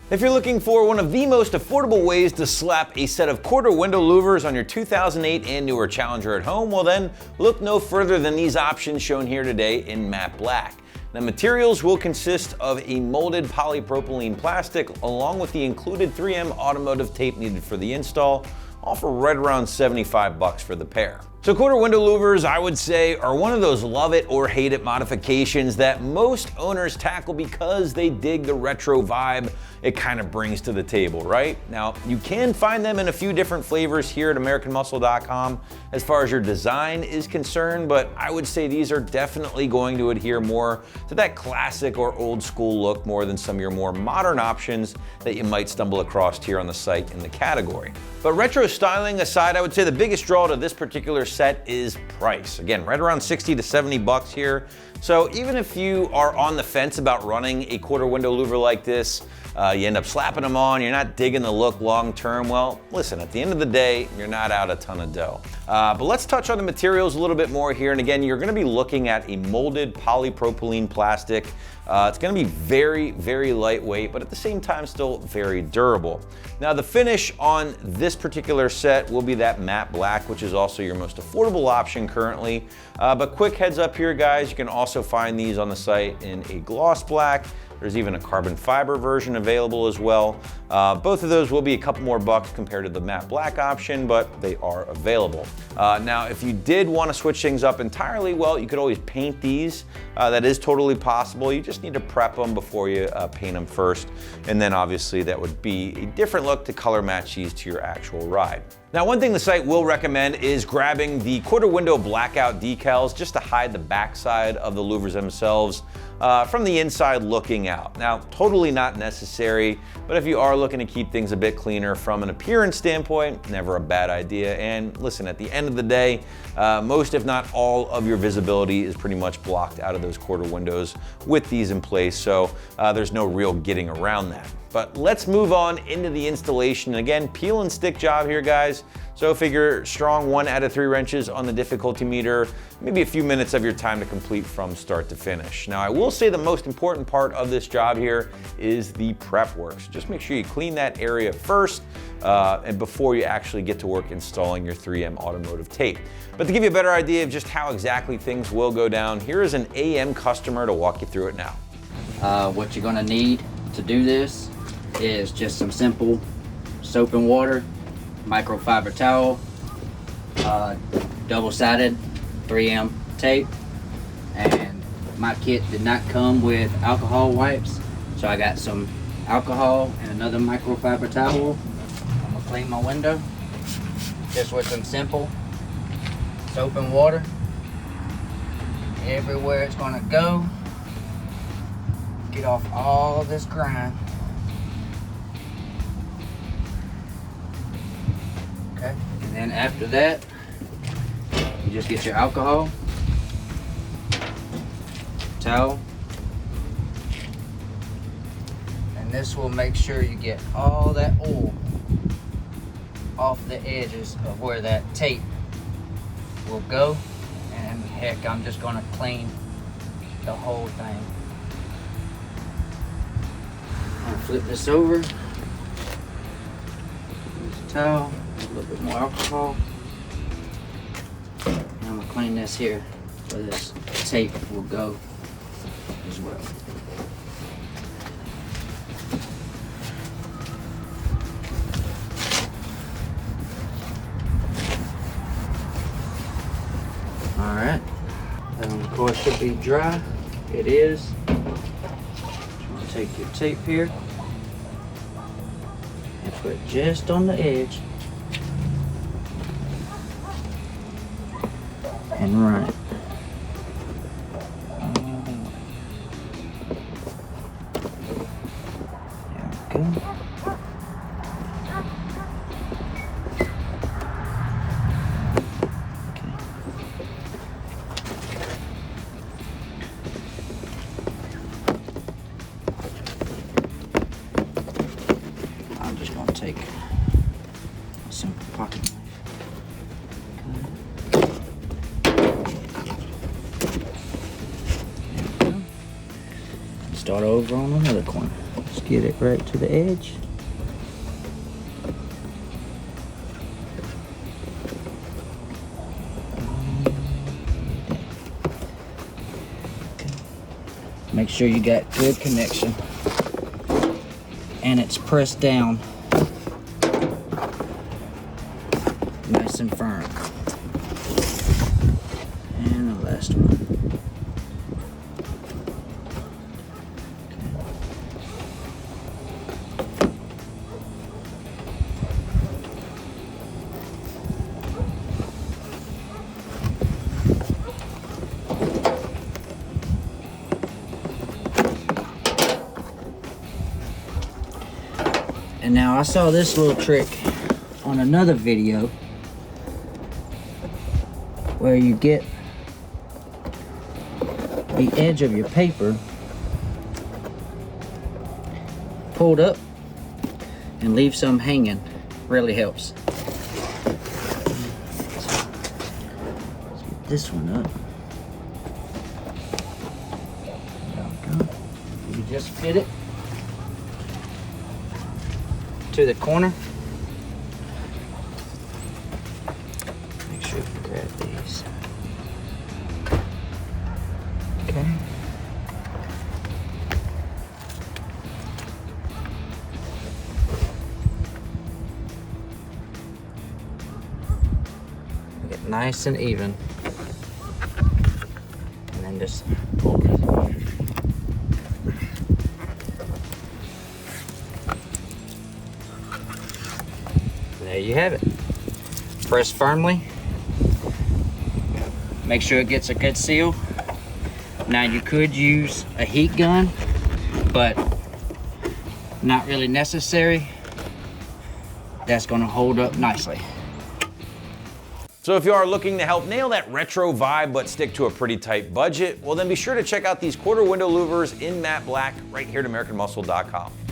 If you're looking for one of the most affordable ways to slap a set of quarter window louvers on your 2008 and newer Challenger at home, well then, look no further than these options shown here today in matte black. The materials will consist of a molded polypropylene plastic along with the included 3M automotive tape needed for the install, all for right around $75 for the pair. So quarter window louvers, I would say, are one of those love it or hate it modifications that most owners tackle because they dig the retro vibe it kind of brings to the table, right? Now, you can find them in a few different flavors here at AmericanMuscle.com as far as your design is concerned, but I would say these are definitely going to adhere more to that classic or old school look more than some of your more modern options that you might stumble across here on the site in the category. But retro styling aside, I would say the biggest draw to this particular set is price. Again, right around 60 to 70 bucks here. So even if you are on the fence about running a quarter window louver like this, you end up slapping them on, you're not digging the look long term, well, listen, at the end of the day, you're not out a ton of dough. But let's touch on the materials a little bit more here. And again, you're gonna be looking at a molded polypropylene plastic. It's gonna be very, very lightweight, but at the same time, still very durable. Now, the finish on this particular set will be that matte black, which is also your most affordable option currently. But quick heads up here, guys, you can also find these on the site in a gloss black. There's even a carbon fiber version available as well. Both of those will be a couple more bucks compared to the matte black option, but they are available. Now, if you did want to switch things up entirely, well, you could always paint these. That is totally possible. You just need to prep them before you paint them first. And then obviously that would be a different look to color match these to your actual ride. Now, one thing the site will recommend is grabbing the quarter window blackout decals just to hide the backside of the louvers themselves from the inside looking out. Now, totally not necessary, but if you are looking to keep things a bit cleaner from an appearance standpoint, never a bad idea. And listen, at the end of the day, most if not all of your visibility is pretty much blocked out of those quarter windows with these in place, so there's no real getting around that. But let's move on into the installation. Again, peel and stick job here, guys. So figure strong 1 out of 3 wrenches on the difficulty meter, maybe a few minutes of your time to complete from start to finish. Now, I will say the most important part of this job here is the prep work. So just make sure you clean that area first and before you actually get to work installing your 3M automotive tape. But to give you a better idea of just how exactly things will go down, here is an AM customer to walk you through it now. What you're gonna need to do this is just some simple soap and water, microfiber towel, double-sided 3M tape, and my kit did not come with alcohol wipes, so I got some alcohol and another microfiber towel. I'm gonna clean my window just with some simple soap and water everywhere it's gonna go. Get off all this grime. Okay, and then after that, you just get your alcohol, towel, and this will make sure you get all that oil off the edges of where that tape will go. And heck, I'm just gonna clean the whole thing. I'll flip this over. Use a towel. A little bit more alcohol. And I'm gonna clean this here so this tape will go as well. Alright, of course should be dry. It is. Just want to take your tape here and put it just on the edge. And run it. There we go. I'm just going to take a simple pocket knife. Start over on another corner. Just get it right to the edge. Make sure you got good connection and it's pressed down nice and firm. And the last one. And now I saw this little trick on another video where you get the edge of your paper pulled up and leave some hanging. Really helps. Let's get this one up. There we go. You just fit it to the corner. Make sure you grab these. Okay. Get nice and even. And then just pull it. There you have it. Press firmly. Make sure it gets a good seal. Now you could use a heat gun, but not really necessary. That's gonna hold up nicely. So if you are looking to help nail that retro vibe but stick to a pretty tight budget, well then be sure to check out these quarter window louvers in matte black right here at AmericanMuscle.com.